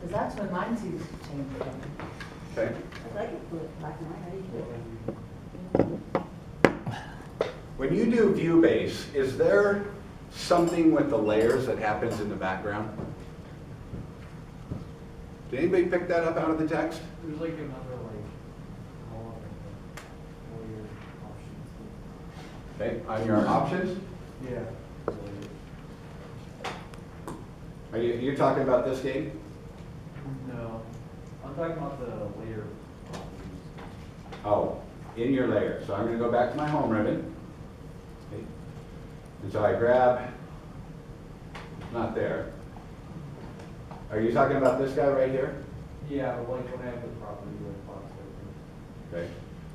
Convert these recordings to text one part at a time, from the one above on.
Because that's when mine seems to change. Okay. I like it blue, black and white, how do you do it? When you do view base, is there something with the layers that happens in the background? Did anybody pick that up out of the text? There's like another all your options. Okay, on your options, Yeah. are you talking about this game? No, I'm talking about the layer properties. Oh, in your layer. So I'm going to go back to my home ribbon. Okay. And so I grab, not there. Are you talking about this guy right here? Yeah, but like when I have the property like box open. Okay.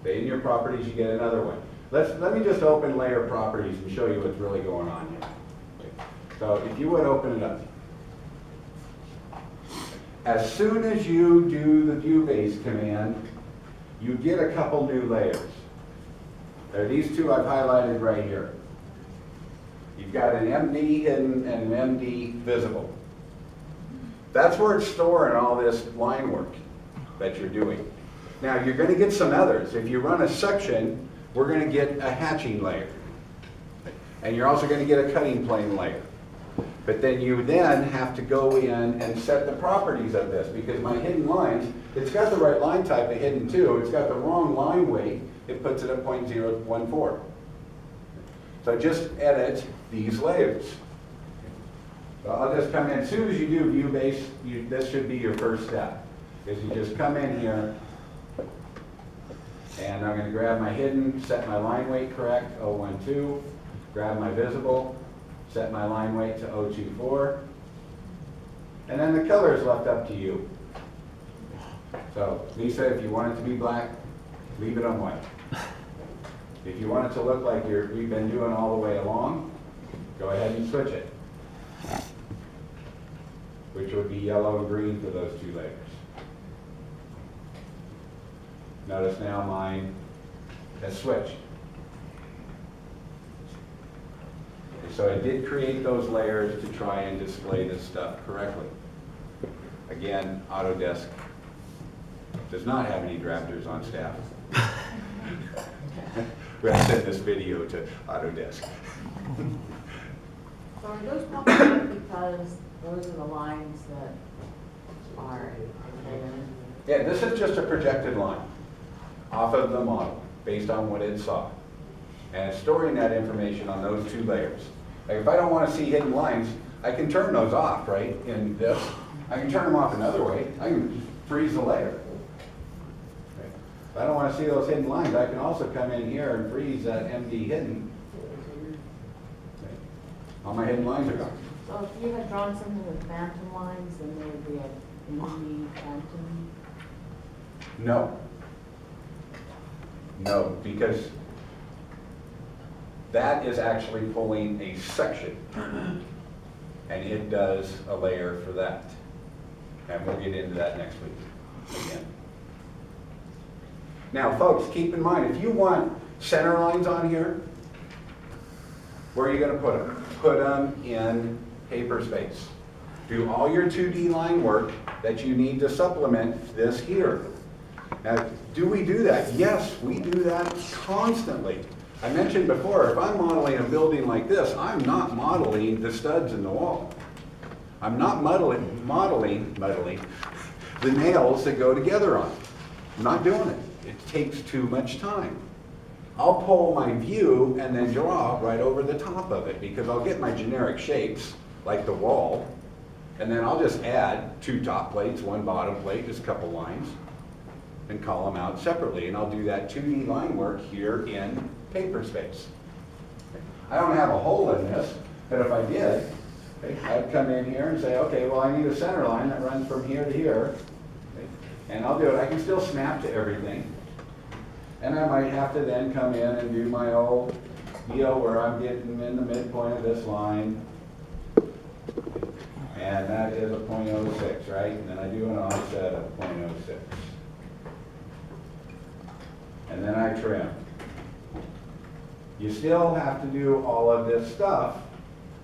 Okay, in your properties, you get another one. Let me just open layer properties and show you what's really going on here. Okay. So if you would open it up. As soon as you do the view base command, you get a couple new layers. There are these two I've highlighted right here. You've got an MD hidden and an MD visible. That's where it's storing all this line work that you're doing. Now you're going to get some others. If you run a section, we're going to get a hatching layer. And you're also going to get a cutting plane layer. But then you then have to go in and set the properties of this, because my hidden lines, it's got the right line type of hidden too, it's got the wrong line weight, it puts it at 0.014. So just edit these layers. So I'll just come in, as soon as you do view base, this should be your first step, is you just come in here, and I'm going to grab my hidden, set my line weight correct, 012, grab my visible, set my line weight to 024, and then the color is left up to you. So Lisa, if you want it to be black, leave it on white. If you want it to look like we've been doing all the way along, go ahead and switch it, which would be yellow and green for those two layers. Notice now mine has switched. So I did create those layers to try and display this stuff correctly. Again, Autodesk does not have any drafters on staff. We have to send this video to Autodesk. So are those popping up because those are the lines that are there? Yeah, this is just a projected line off of the model based on what it saw. And it's storing that information on those two layers. Like if I don't want to see hidden lines, I can turn those off, right, in this. I can turn them off another way. I can freeze the layer. Okay. If I don't want to see those hidden lines, I can also come in here and freeze that MD hidden. Okay. All my hidden lines are gone. So if you had drawn something with phantom lines, then there would be an MD phantom. No. No, because that is actually pulling a section, and it does a layer for that. And we'll get into that next week again. Now, folks, keep in mind, if you want center lines on here, where are you going to put them? Put them in paper space. Do all your 2D line work that you need to supplement this here. Now, do we do that? Yes, we do that constantly. I mentioned before, if I'm modeling a building like this, I'm not modeling the studs in the wall. I'm not modeling the nails that go together on it. I'm not doing it. It takes too much time. I'll pull my view and then draw right over the top of it, because I'll get my generic shapes, like the wall, and then I'll just add 2 top plates, 1 bottom plate, just a couple lines, and call them out separately. And I'll do that 2D line work here in paper space. I don't have a hole in this, but if I did, okay, I'd come in here and say, okay, well, I need a center line that runs from here to here, okay, and I'll do it. I can still snap to everything, and I might have to then come in and do my old deal where I'm getting in the midpoint of this line, and that is a 0.06, right? And then I do an offset of 0.06. And then I trim. You still have to do all of this stuff,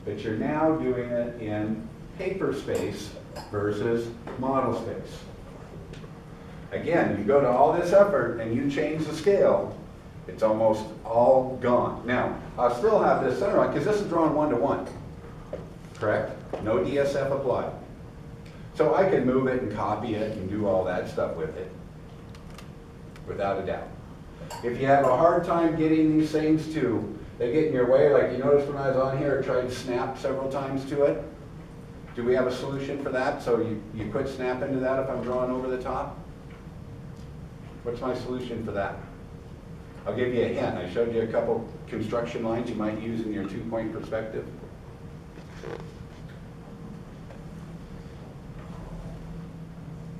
but you're now doing it in paper space versus model space. Again, you go to all this effort and you change the scale, it's almost all gone. Now, I'll still have this center line, because this is drawn 1-to-1, correct? No DSF applied. So I can move it and copy it and do all that stuff with it, without a doubt. If you have a hard time getting these things to, they get in your way, like you noticed when I was on here, I tried to snap several times to it. Do we have a solution for that? So you quit snapping to that if I'm drawing over the top? What's my solution for that? I'll give you a hint. I showed you a couple construction lines you might use in your 2-point perspective.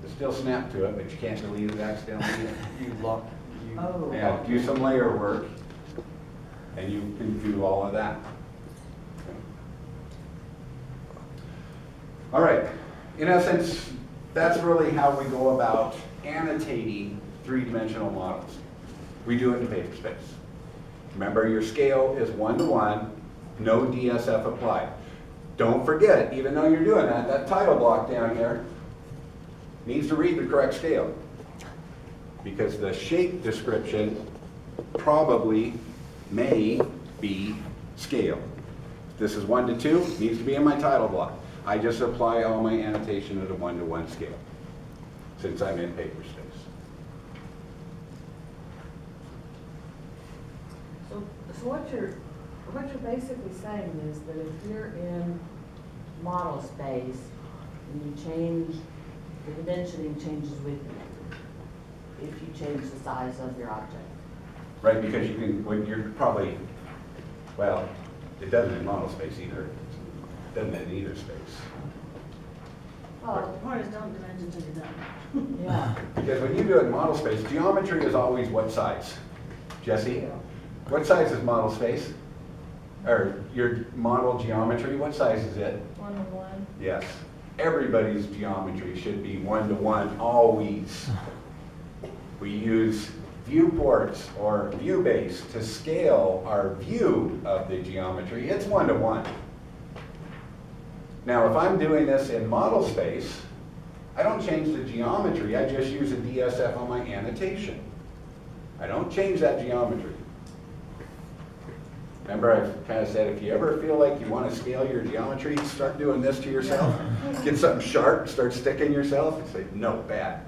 You still snap to it, but you can't delete it accidentally. You lock, you. Oh. Yeah, do some layer work, and you can do all of that. All right, in essence, that's really how we go about annotating 3-dimensional models. We do it in paper space. Remember, your scale is 1-to-1, no DSF applied. Don't forget, even though you're doing that, that title block down here needs to read the correct scale, because the shape description probably may be scale. This is 1-to-2, needs to be in my title block. I just apply all my annotation at a 1-to-1 scale, since I'm in paper space. So what you're basically saying is that if you're in model space and you change, the dimensioning changes with you if you change the size of your object. Right, because you can, when you're probably, well, it doesn't in model space either. It doesn't in either space. Well, the point is don't dimension till you're done. Yeah. Because when you do it in model space, geometry is always what size? Jesse? What size is model space? Or your model geometry, what size is it? 1-to-1. Yes. Everybody's geometry should be 1-to-1 always. We use viewports or view base to scale our view of the geometry. It's 1-to-1. Now, if I'm doing this in model space, I don't change the geometry, I just use a DSF on my annotation. I don't change that geometry. Remember, I've kind of said, if you ever feel like you want to scale your geometry, start doing this to yourself. Get something sharp, start sticking yourself, and say, no, bad.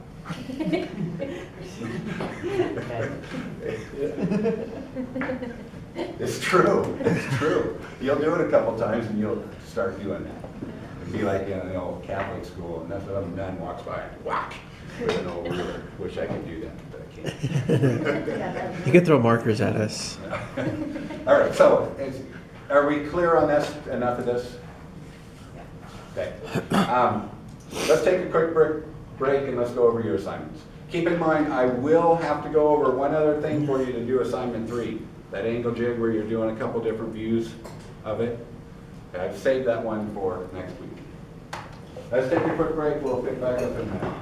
It's true, it's true. You'll do it a couple times and you'll start doing that. It'd be like in the old Catholic school, and that's what a nun walks by and whack with an old ruler. Wish I could do that, but I can't. You can throw markers at us. All right, so are we clear on this? Enough of this? Okay. Let's take a quick break and let's go over your assignments. Keep in mind, I will have to go over one other thing for you to do assignment 3. That angle jig where you're doing a couple different views of it. I've saved that one for next week. Let's take a quick break. We'll pick back up in a minute.